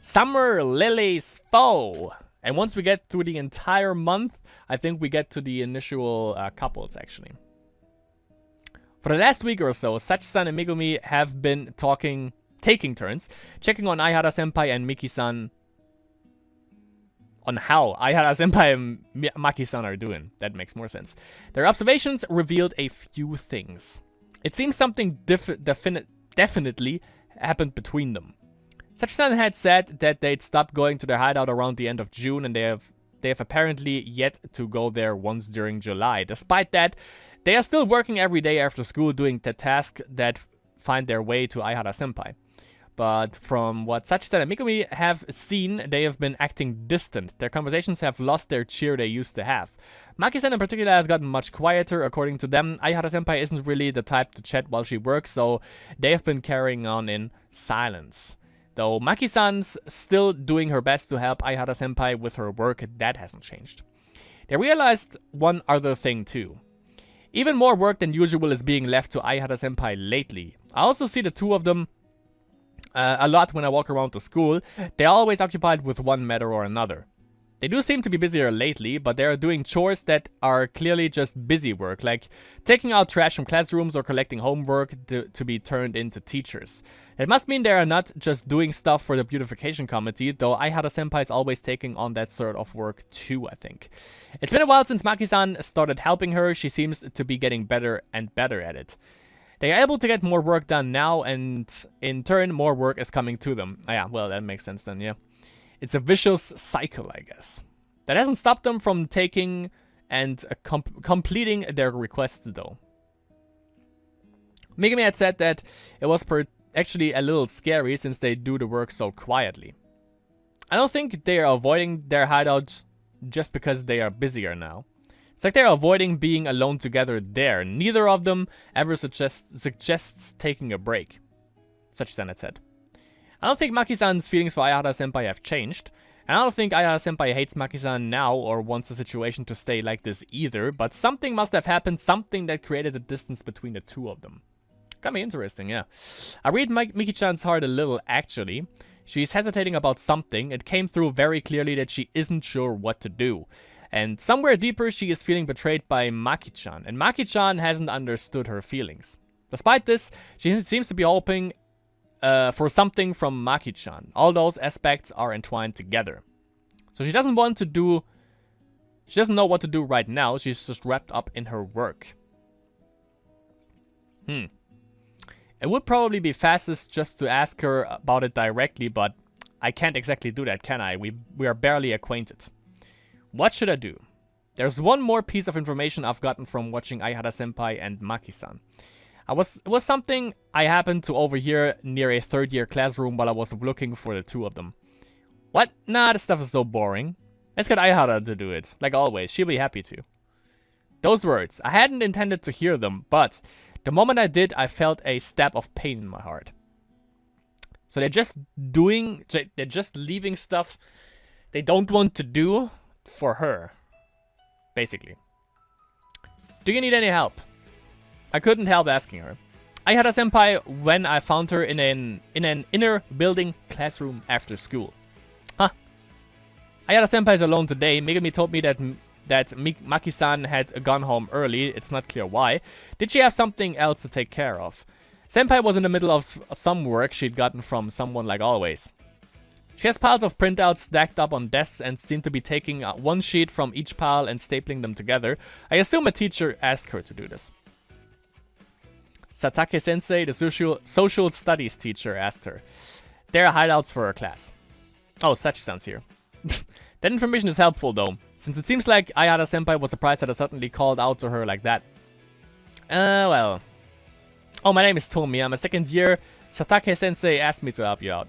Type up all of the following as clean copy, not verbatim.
Summer Lily's Foe. And once we get through the entire month, I think we get to the initial couples, actually. For the last week or so, Sachi-san and Megumi have been taking turns, checking on Aihara-senpai and Miki-san on how Aihara-senpai and Maki-san are doing. That makes more sense. Their observations revealed a few things. It seems something definitely happened between them. Sachi-san had said that they'd stopped going to their hideout around the end of June, and they have apparently yet to go there once during July. Despite that, they are still working every day after school doing the tasks that find their way to Aihara-senpai. But from what Sachi-san and Megumi have seen, they have been acting distant. Their conversations have lost their cheer they used to have. Maki-san in particular has gotten much quieter. According to them, Aihara-senpai isn't really the type to chat while she works, so they have been carrying on in silence. Though Maki-san's still doing her best to help Aihara-senpai with her work, that hasn't changed. They realized one other thing too. Even more work than usual is being left to Aihara-senpai lately. I also see the two of them a lot when I walk around the school. They're always occupied with one matter or another. They do seem to be busier lately, but they are doing chores that are clearly just busy work, like taking out trash from classrooms or collecting homework to be turned into teachers. It must mean they are not just doing stuff for the beautification committee, though Aihara-senpai is always taking on that sort of work too, I think. It's been a while since Maki-san started helping her. She seems to be getting better and better at it. They are able to get more work done now, and in turn, more work is coming to them. Yeah, well, that makes sense then, yeah. It's a vicious cycle, I guess. That hasn't stopped them from taking and completing their requests, though. Megumi had said that it was actually a little scary since they do the work so quietly. I don't think they are avoiding their hideout just because they are busier now. It's like they're avoiding being alone together there. Neither of them ever suggests taking a break. Sachi-san had said. I don't think Maki-san's feelings for Aihara-senpai have changed. And I don't think Aihara-senpai hates Maki-san now or wants the situation to stay like this either. But something must have happened, something that created a distance between the two of them. Got me interesting, yeah. I read Miki-chan's heart a little, actually. She's hesitating about something. It came through very clearly that she isn't sure what to do. And somewhere deeper, she is feeling betrayed by Maki-chan. And Maki-chan hasn't understood her feelings. Despite this, she seems to be hoping for something from Maki-chan. All those aspects are entwined together. So she doesn't know what to do right now. She's just wrapped up in her work. It would probably be fastest just to ask her about it directly, but I can't exactly do that, can I? We are barely acquainted. What should I do? There's one more piece of information I've gotten from watching Aihara-senpai and Maki-san. It was something I happened to overhear near a third-year classroom while I was looking for the two of them. What? Nah, this stuff is so boring. Let's get Aihara to do it. Like always, she'll be happy to. Those words, I hadn't intended to hear them, but the moment I did, I felt a stab of pain in my heart. So they're just leaving stuff they don't want to do for her. Basically. Do you need any help? I couldn't help asking her. Aihara-senpai when I found her in an inner building classroom after school. Huh. Aihara-senpai is alone today. Megumi told me that Maki-san had gone home early. It's not clear why. Did she have something else to take care of? Senpai was in the middle of some work she'd gotten from someone like always. She has piles of printouts stacked up on desks and seemed to be taking one sheet from each pile and stapling them together. I assume a teacher asked her to do this. Satake-sensei, the social studies teacher, asked her. There are hideouts for her class. Oh, Sachi-san's here. That information is helpful, though, since it seems like Aihara-senpai was surprised that I suddenly called out to her like that. Well. Oh, my name is Tomi. I'm a second year. Satake-sensei asked me to help you out.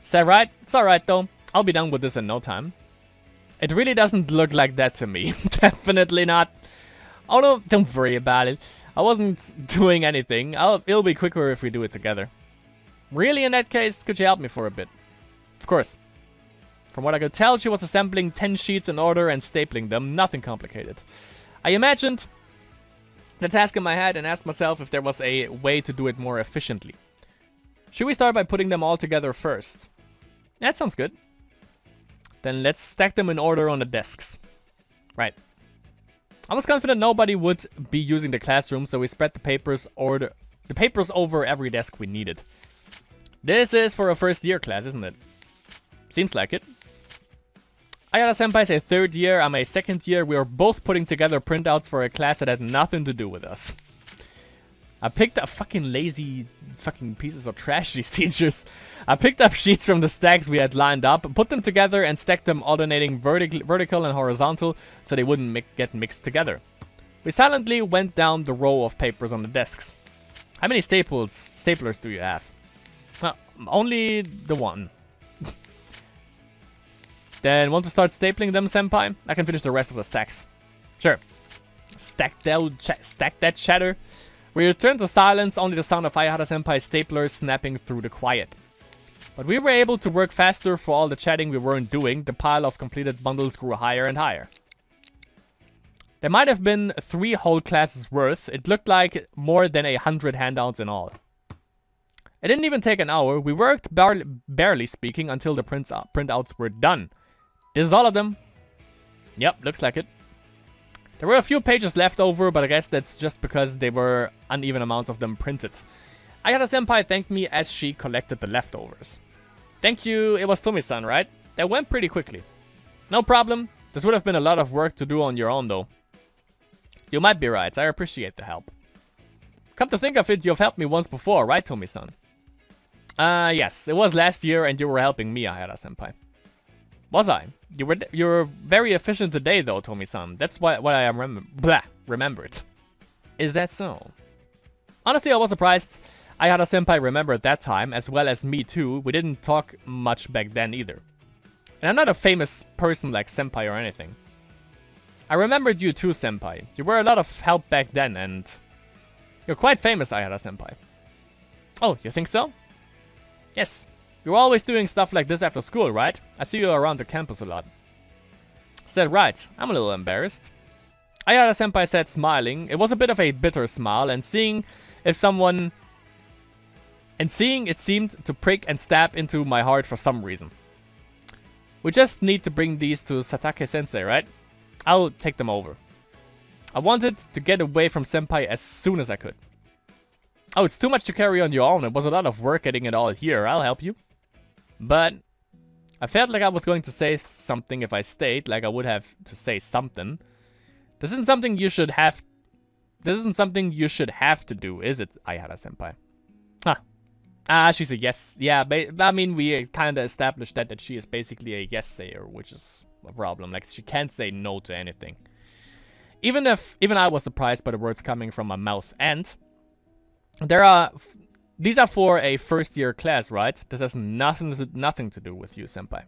Is that right? It's alright, though. I'll be done with this in no time. It really doesn't look like that to me. Definitely not. Oh, no, don't worry about it. I wasn't doing anything. It'll be quicker if we do it together. Really, in that case, could you help me for a bit? Of course. From what I could tell, she was assembling 10 sheets in order and stapling them. Nothing complicated. I imagined the task in my head and asked myself if there was a way to do it more efficiently. Should we start by putting them all together first? That sounds good. Then let's stack them in order on the desks. Right. I was confident nobody would be using the classroom, so we spread the papers over every desk we needed. This is for a first year class, isn't it? Seems like it. Ayada-senpai's a third year, I'm a second year. We are both putting together printouts for a class that had nothing to do with us. I picked up fucking lazy fucking pieces of trash, these teachers. I picked up sheets from the stacks we had lined up, put them together and stacked them alternating vertical and horizontal so they wouldn't get mixed together. We silently went down the row of papers on the desks. How many staplers do you have? Well, only the one. Then want to start stapling them, senpai? I can finish the rest of the stacks. Sure. Stack that chatter. We returned to silence, only the sound of Ayada-senpai's stapler snapping through the quiet. But we were able to work faster for all the chatting we weren't doing. The pile of completed bundles grew higher and higher. There might have been 3 whole classes worth. It looked like more than 100 handouts in all. It didn't even take an hour. We worked barely speaking until the printouts were done. This is all of them. Yep, looks like it. There were a few pages left over, but I guess that's just because they were uneven amounts of them printed. Ayada-senpai thanked me as she collected the leftovers. Thank you, it was Tomi-san, right? That went pretty quickly. No problem. This would have been a lot of work to do on your own, though. You might be right, I appreciate the help. Come to think of it, you've helped me once before, right, Tomi-san? Yes, it was last year and you were helping me, Ayada-senpai. Was I? You were very efficient today, though, Tomi-san. That's what I remembered. Is that so? Honestly, I was surprised Ayada-senpai remembered that time, as well as me too. We didn't talk much back then either. And I'm not a famous person like senpai or anything. I remembered you too, senpai. You were a lot of help back then, and you're quite famous, Ayada-senpai. Oh, you think so? Yes. You're always doing stuff like this after school, right? I see you around the campus a lot. Said right. I'm a little embarrassed. Ayada-senpai said, smiling. It was a bit of a bitter smile, and seeing it seemed to prick and stab into my heart for some reason. We just need to bring these to Satake-sensei, right? I'll take them over. I wanted to get away from senpai as soon as I could. Oh, it's too much to carry on your own. It was a lot of work getting it all here. I'll help you. But I felt like I was going to say something if I stayed, like I would have to say something. This isn't something you should have to do, is it, Ayada-senpai? Huh. She's a yes. Yeah, I mean, we kind of established that she is basically a yes-sayer, which is a problem. Like, she can't say no to anything. Even I was surprised by the words coming from my mouth. And these are for a first-year class, right? This has nothing to do with you, senpai.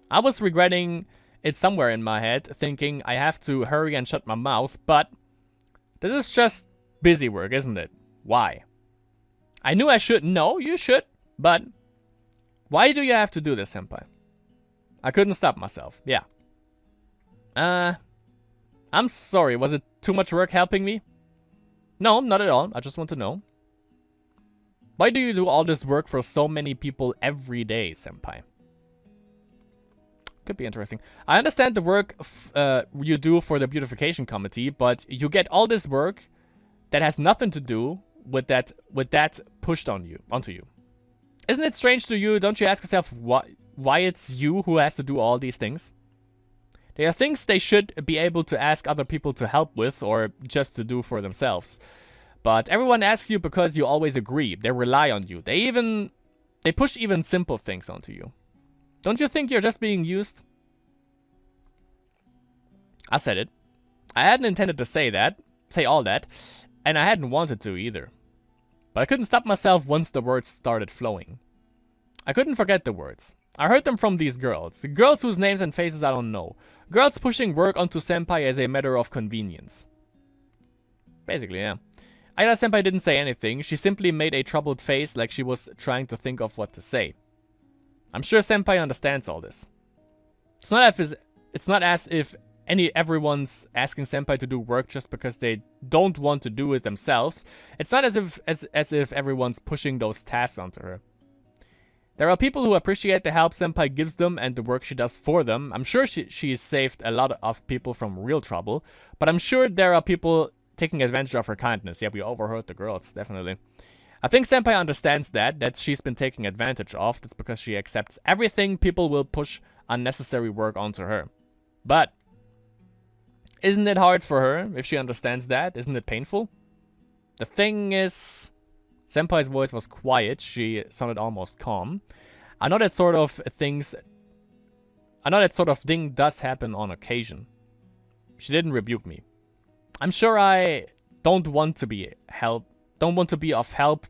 I was regretting it somewhere in my head, thinking I have to hurry and shut my mouth, but this is just busy work, isn't it? Why? I knew I should. No, you should. But why do you have to do this, senpai? I couldn't stop myself. Yeah. I'm sorry. Was it too much work helping me? No, not at all. I just want to know. Why do you do all this work for so many people every day, senpai? Could be interesting. I understand the work you do for the beautification committee, but you get all this work that has nothing to do with that pushed onto you. Isn't it strange to you? Don't you ask yourself why it's you who has to do all these things? There are things they should be able to ask other people to help with or just to do for themselves. But everyone asks you because you always agree. They rely on you. They push even simple things onto you. Don't you think you're just being used? I said it. I hadn't intended to say all that, and I hadn't wanted to either. But I couldn't stop myself once the words started flowing. I couldn't forget the words. I heard them from these girls. Girls whose names and faces I don't know. Girls pushing work onto senpai as a matter of convenience. Basically, yeah. Ayada-senpai didn't say anything. She simply made a troubled face like she was trying to think of what to say. I'm sure senpai understands all this. It's not as if everyone's asking senpai to do work just because they don't want to do it themselves. It's not as if everyone's pushing those tasks onto her. There are people who appreciate the help Senpai gives them and the work she does for them. I'm sure she's saved a lot of people from real trouble, but I'm sure there are people taking advantage of her kindness. Yeah, we overheard the girls, definitely. I think Senpai understands that she's been taken advantage of. That's because she accepts everything people will push unnecessary work onto her. But isn't it hard for her if she understands that? Isn't it painful? The thing is, Senpai's voice was quiet. She sounded almost calm. I know that sort of thing does happen on occasion. She didn't rebuke me. I'm sure I don't want to be of help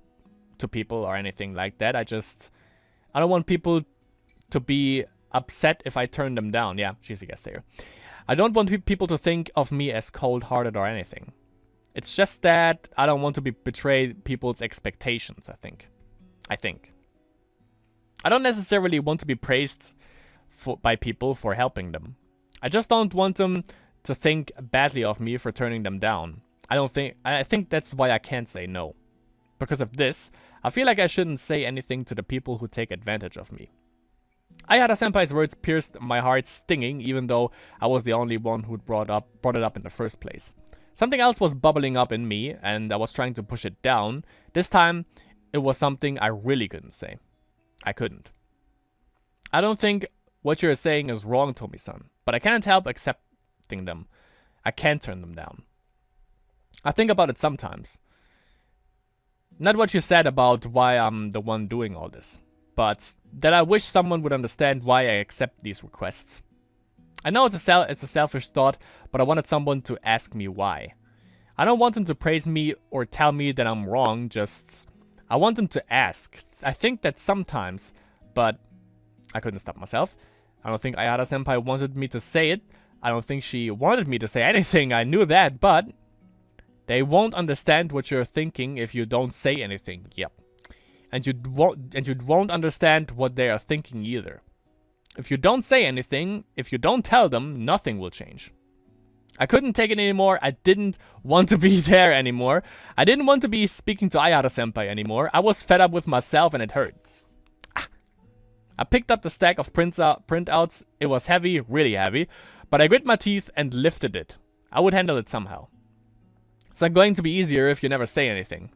to people or anything like that. I don't want people to be upset if I turn them down. Yeah, she's a guest here. I don't want people to think of me as cold-hearted or anything. It's just that I don't want to betray people's expectations, I think. I don't necessarily want to be praised by people for helping them. I just don't want them to think badly of me for turning them down. I think that's why I can't say no. Because of this, I feel like I shouldn't say anything to the people who take advantage of me. Ayada Senpai's words pierced my heart stinging, even though I was the only one who brought it up in the first place. Something else was bubbling up in me, and I was trying to push it down. This time, it was something I really couldn't say. I couldn't. I don't think what you're saying is wrong, Tomi-san, but I can't help accepting them. I can't turn them down. I think about it sometimes. Not what you said about why I'm the one doing all this, but that I wish someone would understand why I accept these requests. I know it's a selfish thought, but I wanted someone to ask me why. I don't want them to praise me or tell me that I'm wrong, I want them to ask. I think that sometimes, but I couldn't stop myself. I don't think Ayada Senpai wanted me to say it. I don't think she wanted me to say anything, I knew that, but they won't understand what you're thinking if you don't say anything. Yep. And you won't understand what they are thinking either. If you don't say anything, if you don't tell them, nothing will change. I couldn't take it anymore. I didn't want to be there anymore. I didn't want to be speaking to Ayada Senpai anymore. I was fed up with myself and it hurt. I picked up the stack of printouts. It was heavy, really heavy, but I grit my teeth and lifted it. I would handle it somehow. It's not going to be easier if you never say anything.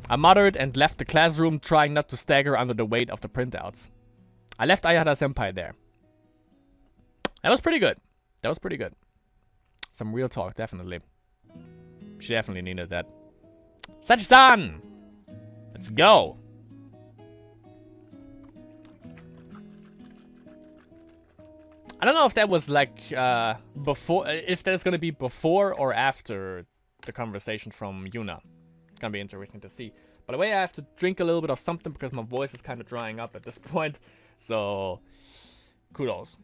I muttered and left the classroom, trying not to stagger under the weight of the printouts. I left Ayada Senpai there. That was pretty good. Some real talk, definitely. She definitely needed that. Sachi-san! Let's go! I don't know if that was like if that's gonna be before or after the conversation from Yuna. It's gonna be interesting to see. By the way, I have to drink a little bit of something because my voice is kind of drying up at this point. So, kudos.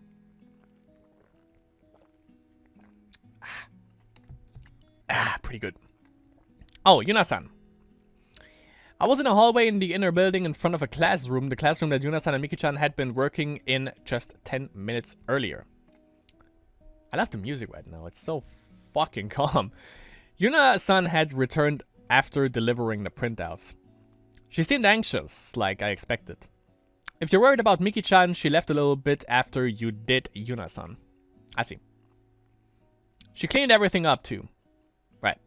Pretty good. Oh, Yuna-san. I was in a hallway in the inner building in front of a classroom. The classroom that Yuna-san and Miki-chan had been working in just 10 minutes earlier. I love the music right now. It's so fucking calm. Yuna-san had returned after delivering the printouts. She seemed anxious, like I expected. If you're worried about Miki-chan, she left a little bit after you did, Yuna-san. I see. She cleaned everything up too. Right.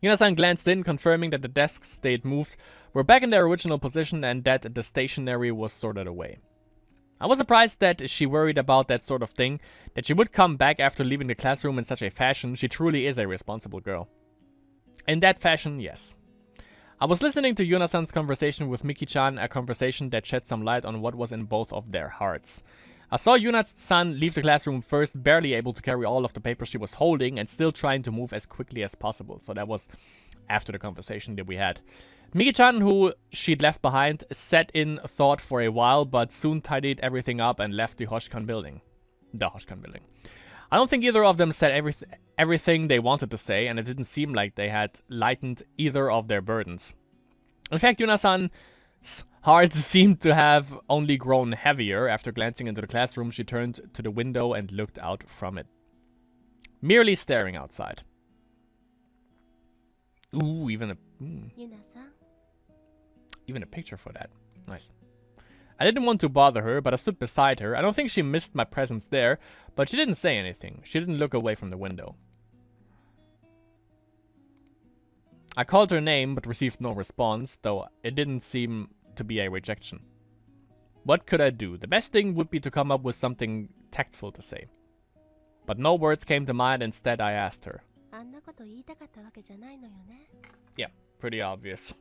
Yuna-san glanced in, confirming that the desks they'd moved were back in their original position and that the stationery was sorted away. I was surprised that she worried about that sort of thing, that she would come back after leaving the classroom in such a fashion. She truly is a responsible girl. In that fashion, yes. I was listening to Yuna-san's conversation with Miki-chan, a conversation that shed some light on what was in both of their hearts. I saw Yuna-san leave the classroom first, barely able to carry all of the papers she was holding and still trying to move as quickly as possible. So that was after the conversation that we had. Miki-chan, who she'd left behind, sat in thought for a while, but soon tidied everything up and left the Hoshkan building. I don't think either of them said everything they wanted to say, and it didn't seem like they had lightened either of their burdens. In fact, Yuna-san's heart seemed to have only grown heavier. After glancing into the classroom, she turned to the window and looked out from it, merely staring outside. Ooh, even a picture for that. Nice. I didn't want to bother her, but I stood beside her. I don't think she missed my presence there, but she didn't say anything. She didn't look away from the window. I called her name, but received no response, though it didn't seem to be a rejection. What could I do? The best thing would be to come up with something tactful to say. But no words came to mind. Instead, I asked her. Yeah, pretty obvious.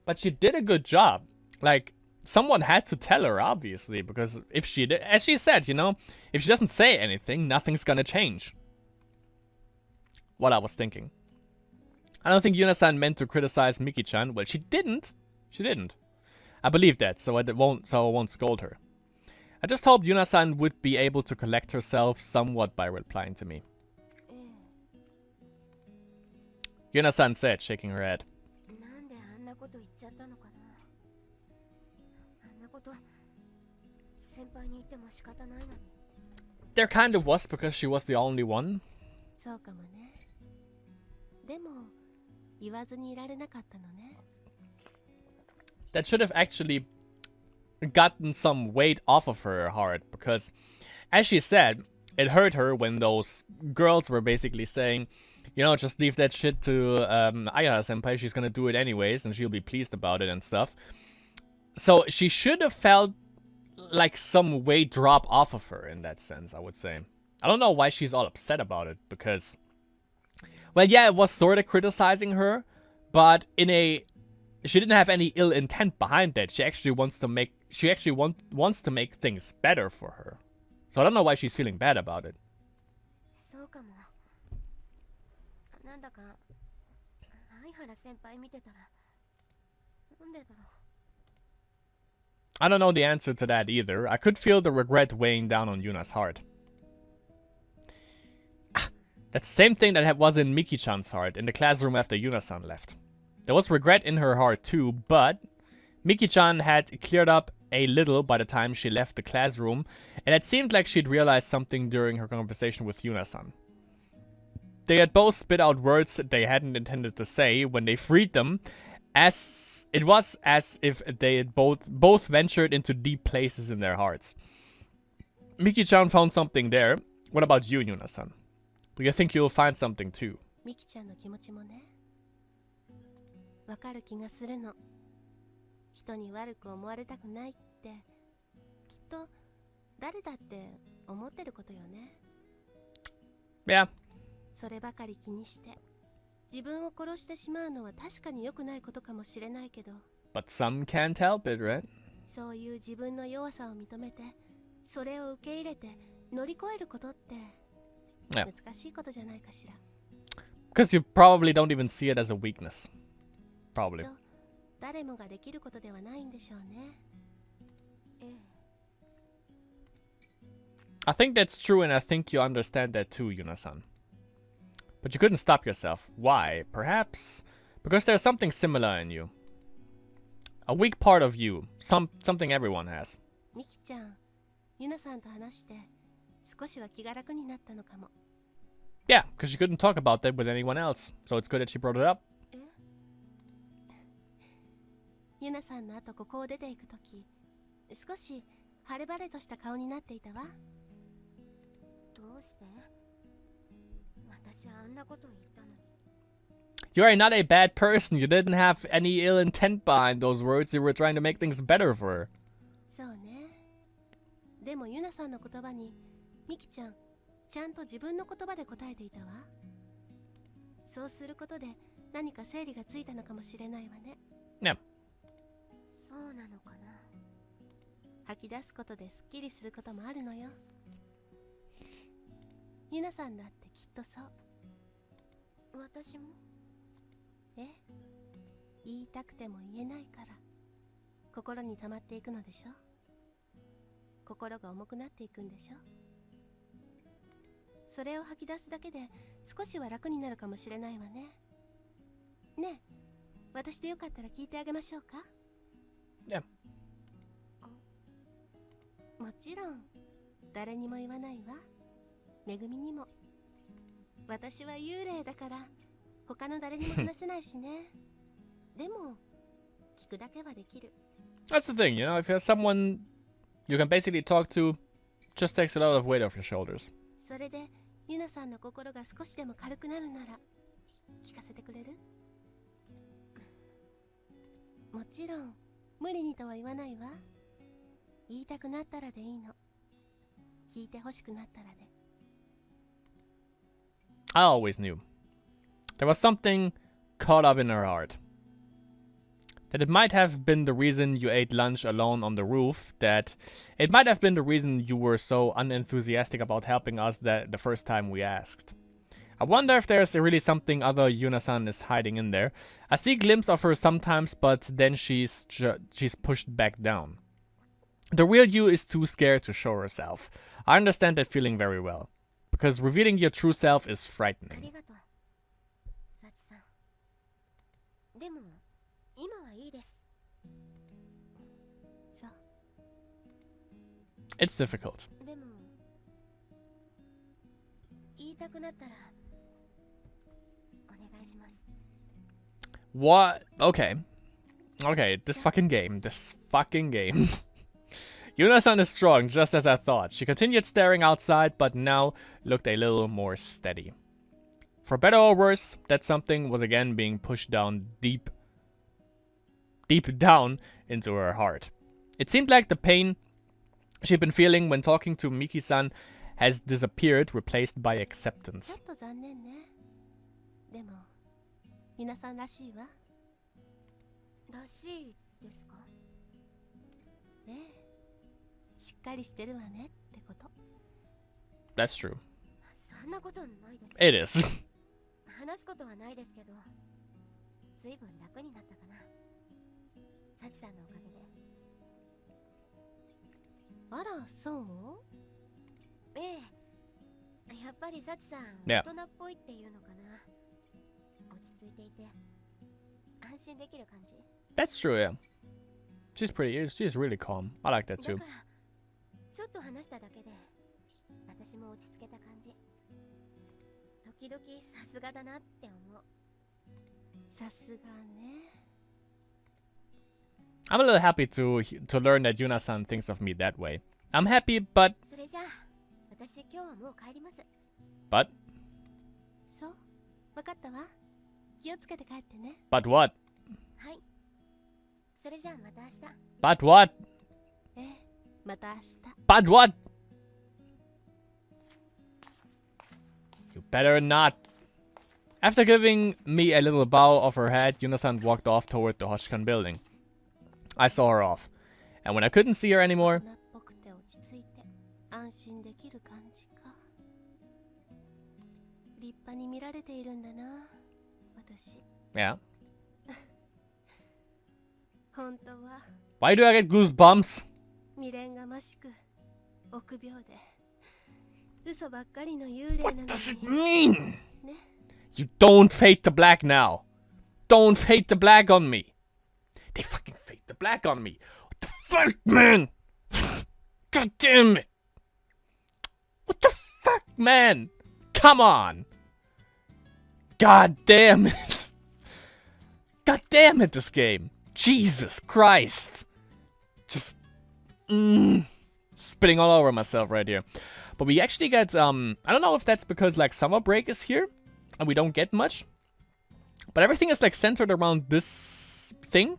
But she did a good job. Like, someone had to tell her, obviously, because if she did, as she said, you know, if she doesn't say anything, nothing's gonna change. What I was thinking. I don't think Yuna-san meant to criticize Miki-chan. Well, she didn't. She didn't. I believe that, so I won't scold her. I just hoped Yuna-san would be able to collect herself somewhat by replying to me. Yuna-san said, shaking her head. There kind of was, because she was the only one. That should have actually gotten some weight off of her heart, because, as she said, it hurt her when those girls were basically saying, you know, just leave that shit to Ayara-senpai, she's gonna do it anyways, and she'll be pleased about it and stuff. So she should have felt like some weight drop off of her in that sense, I would say. I don't know why she's all upset about it, because, well, yeah, it was sort of criticizing her, but in a, she didn't have any ill intent behind that. She actually wants to make, wants to make things better for her. So I don't know why she's feeling bad about it. I don't know the answer to that either. I could feel the regret weighing down on Yuna's heart. That's the same thing that was in Miki-chan's heart in the classroom after Yuna-san left. There was regret in her heart too, but Miki-chan had cleared up a little by the time she left the classroom, and it seemed like she'd realized something during her conversation with Yuna-san. They had both spit out words they hadn't intended to say when they freed them, as it was as if they had both ventured into deep places in their hearts. Miki-chan found something there. What about you, Yuna-san? Do you think you'll find something too? Miki-chanの気持ちもね、わかる気がするの。人に悪く思われたくないって、きっと誰だって思ってることよね。Yeah. そればかり気にして、自分を殺してしまうのは確かに良くないことかもしれないけど。But some can't help it, right? そういう自分の弱さを認めて、それを受け入れて乗り越えることって。Yeah. 難しいことじゃないかしら。Because you probably don't even see it as a weakness. Probably. 誰もができることではないんでしょうね。I think that's true, and I think you understand that too, Yuna-san. But you couldn't stop yourself. Why? Perhaps because there's something similar in you. A weak part of you. Something everyone has. ミキちゃん、ユナさんと話して。少しは気が楽になったのかも。Yeah, because she couldn't talk about that with anyone else, so it's good that she brought it up. ユナさんの後ここを出ていくとき、少し晴れ晴れとした顔になっていたわ。どうして？私あんなこと言ったのに。You're not a bad person. You didn't have any ill intent behind those words. You were trying to make things better for her. そうね。でもユナさんの言葉に。ミキちゃん、ちゃんと自分の言葉で答えていたわ。そうすることで何か整理がついたのかもしれないわね。Yeah. そうなのかな。吐き出すことですっきりすることもあるのよ。ユナさんだってきっとそう。私も？言いたくても言えないから。心に溜まっていくのでしょ。心が重くなっていくんでしょ。それを吐き出すだけで少しは楽になるかもしれないわね。ねえ、私でよかったら聞いてあげましょうか。Yeah. もちろん誰にも言わないわ。めぐみにも。私は幽霊だから他の誰にも話せないしね。でも聞くだけはできる。 That's the thing, you know, if you have someone you can basically talk to, just takes a lot of weight off your shoulders. それでユナさんの心が少しでも軽くなるなら聞かせてくれる？もちろん無理にとは言わないわ。言いたくなったらでいいの。聞いてほしくなったらで。 I always knew. There was something caught up in her heart. That it might have been the reason you ate lunch alone on the roof. That it might have been the reason you were so unenthusiastic about helping us the first time we asked. I wonder if there's really something other Yuna-san is hiding in there. I see a glimpse of her sometimes, but then she's pushed back down. The real you is too scared to show herself. I understand that feeling very well. Because revealing your true self is あ frightening. りがとう、サチさん。でも今はいいです。そう。 It's difficult. でも言いたくなったらお願いします。 What? Okay. Okay, this fucking game. This fucking game. Yuna-san is strong, just as I thought. She continued staring outside, but now looked a little more steady. For better or worse, that something was again being pushed down deep down into her heart. It seemed like the pain she'd been feeling when talking to Miki-san has disappeared, replaced by ちょ acceptance. っと残念ね。でもユナさんらしいわ。らしいですか？ねえ。しっかりしてるわねってこと。 That's true. そんなことないです。 It is. 話すことはないですけど、ずいぶん楽になったかな。サチさんのおかげで。あら、そう？ええ。やっぱりサチさん、 Yeah. 大人っぽいっていうのかな。落ち着いていて、安心できる感じ。 That's true, yeah. She's really calm. I like that だ too. から、ちょっと話しただけで、私も落ち着けた感じ。時々さすがだなって思う。さすがね。 I'm a little happy to learn that Yuna-san thinks of me that way. I'm happy, but それじゃあ、私今日はもう帰ります。 but そう、わかったわ。気をつけて帰ってね。 but what? はい。それじゃあまた明日。 But what? ええ、また明日。 But what? You better not. After giving me a little bow of her head, Yuna-san walked off toward the Hoshkan building. I saw her off, and when I couldn't see her anymore, 大人っぽくて落ち着いて安心できる感じか。立派に見られているんだな、私。 yeah. 本当は Why do I get goosebumps? 未練がましく臆病で嘘ばっかりの幽霊なの What does it に mean? ね。 You don't fade the black now. Don't fade the black on me. They fucking fade the black on me. What the fuck, man? God damn it. What the fuck, man? Come on. God damn it. God damn it, this game. Jesus Christ. Just spitting all over myself right here. But we actually get, I don't know if that's because, like, summer break is here and we don't get much. But everything is, like, centered around this thing.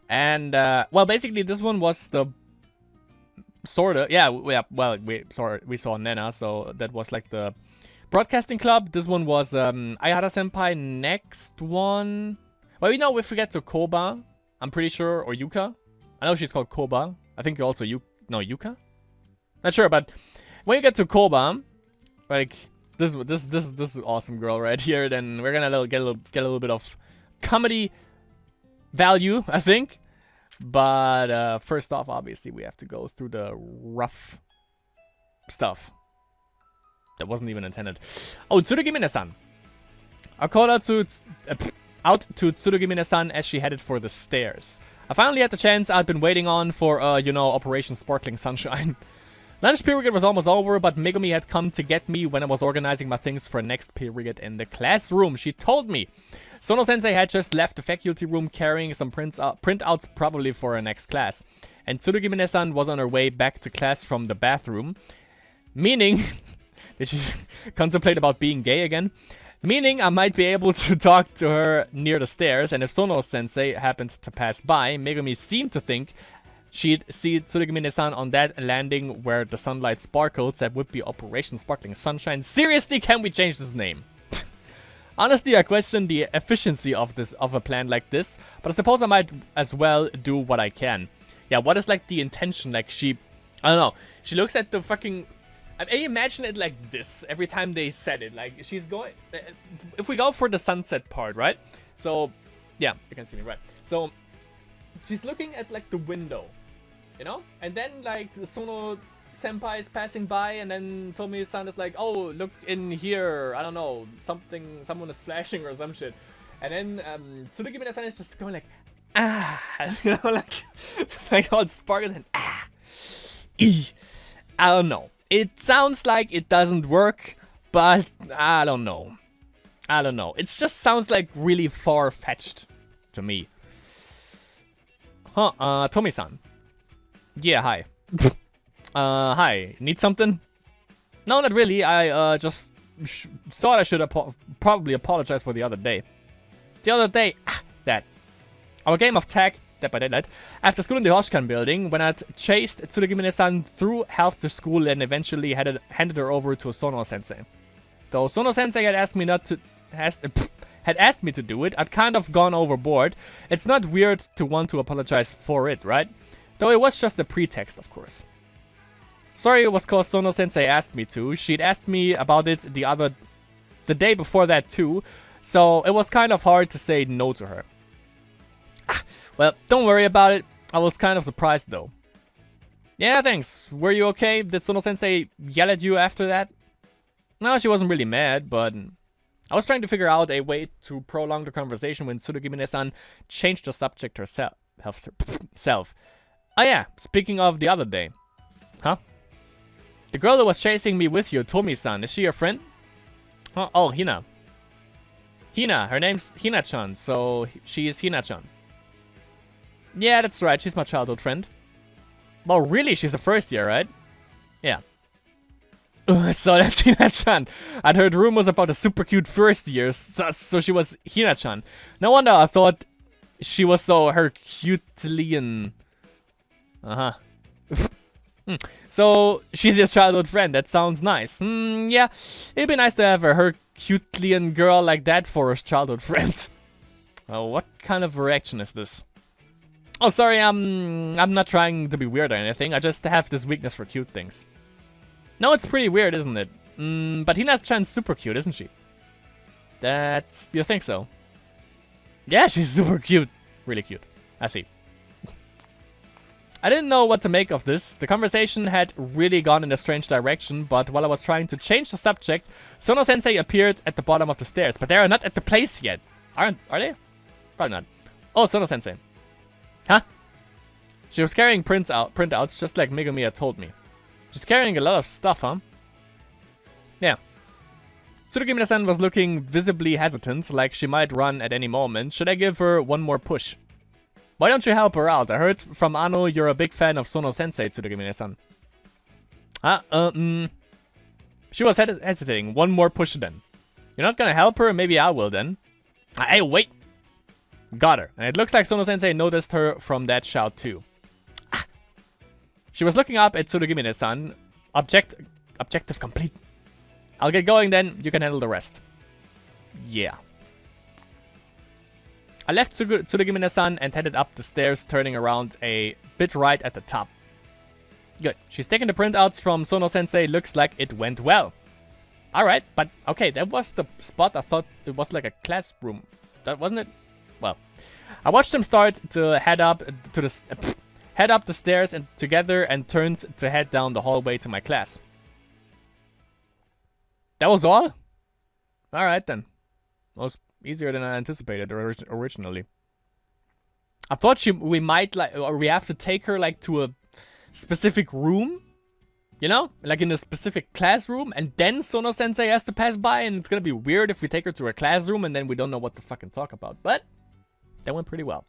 And, well, basically, this one was the sorta, yeah, well, we saw Nena, so that was, like, the broadcasting club. This one was, Ayahara Senpai. Next one, well, you know, we forget to Koba, I'm pretty sure, or Yuka. I know she's called Koba. I think also Yuka? Not sure, but when you get to Koba, like, this is awesome girl right here, then we're gonna get a little bit of comedy value, I think. But first off, obviously, we have to go through the rough stuff. That wasn't even intended. Oh, Tsurugimine-san. I called out to Tsurugimine-san as she headed for the stairs. I finally had the chance I'd been waiting on for, you know, Operation Sparkling Sunshine. Lunch period was almost over, but Megumi had come to get me when I was organizing my things for next period in the classroom. She told me Sono-sensei had just left the faculty room carrying some printouts probably for her next class. And Tsurugimi-san was on her way back to class from the bathroom. Meaning... Did she contemplate about being gay again? Meaning I might be able to talk to her near the stairs, and if Sono-sensei happened to pass by, Megumi seemed to think she'd see Tsurugimi-san on that landing where the sunlight sparkled. That would be Operation Sparkling Sunshine. Seriously, can we change this name? Honestly, I question the efficiency of a plan like this, but I suppose I might as well do what I can. Yeah, what is like the intention? Like I don't know. She looks at the fucking... I imagine it like this every time they said it. Like, she's going... If we go for the sunset part, right? So, yeah, you can see me, right? So, she's looking at, like, the window, you know? And then, like, Sono-senpai is passing by, and then Tomi-san is like, oh, look in here. I don't know. Someone is flashing or some shit. And then, Tsurugimi-san is just going like, ah. You know, like all sparkles and ah. I don't know. It sounds like it doesn't work, but I don't know. It just sounds like really far-fetched to me. Huh, Tomi-san. Yeah, hi. Hi. Need something? No, not really. I just thought I should probably apologize for the other day. The other day, that. Our game of tag, Dead by Daylight, after school in the Hoshkan building, when I'd chased Tsurugimi-san through half the school and eventually handed her over to Sono-sensei. Though Sono-sensei had asked me to do it, I'd kind of gone overboard. It's not weird to want to apologize for it, right? Though it was just a pretext, of course. Sorry, it was cause Sono-sensei asked me to. She'd asked me about it the day before that too, so it was kind of hard to say no to her. Well, don't worry about it. I was kind of surprised though. Yeah, thanks. Were you okay? Did Sono-sensei yell at you after that? No, she wasn't really mad, but I was trying to figure out a way to prolong the conversation when Tsurugimi-san changed the subject herself. Oh yeah, speaking of the other day. Huh? The girl who was chasing me with you, Tomi-san, is she your friend? Huh? Oh, Hina. Hina, her name's Hina-chan, so she is Hina-chan. Yeah, that's right, she's my childhood friend. Well, really, she's a first year, right? Yeah. So that's Hina-chan. I'd heard rumors about the super cute first years, so she was Hina-chan. No wonder I thought she was so Herculean. Uh-huh. So, she's your childhood friend, that sounds nice. Yeah, it'd be nice to have a Herculean girl like that for a childhood friend. Oh, what kind of reaction is this? Oh, sorry, I'm not trying to be weird or anything. I just have this weakness for cute things. No, it's pretty weird, isn't it? But Hina-chan's super cute, isn't she? You think so? Yeah, she's super cute. Really cute. I see. I didn't know what to make of this. The conversation had really gone in a strange direction, but while I was trying to change the subject, Sono-sensei appeared at the bottom of the stairs. But they are not at the place yet. Are they? Probably not. Oh, Sono-sensei. Huh? She was carrying printouts just like Megumi had told me. She's carrying a lot of stuff, huh? Yeah. Tsurugimi-san was looking visibly hesitant, like she might run at any moment. Should I give her one more push? Why don't you help her out? I heard from Ano you're a big fan of Sono-sensei, Tsurugimi-san. She was hesitating. One more push then. You're not gonna help her? Maybe I will then. Hey, wait! Got her. And it looks like Sono-sensei noticed her from that shout too. She was looking up at Tsurugimi-san. Objective complete. I'll get going then. You can handle the rest. Yeah. I left Tsurugimi-san and headed up the stairs, turning around a bit right at the top. Good. She's taking the printouts from Sono-sensei. Looks like it went well. Alright, but okay, that was the spot I thought it was like a classroom. That wasn't it? Well, I watched them start to head up the stairs and together and turned to head down the hallway to my class. That was all? Alright then. That was easier than I anticipated originally. I thought we might we have to take her like to a specific room. You know? Like in a specific classroom, and then Sono-sensei has to pass by, and it's gonna be weird if we take her to her classroom and then we don't know what to fucking talk about. But that went pretty well.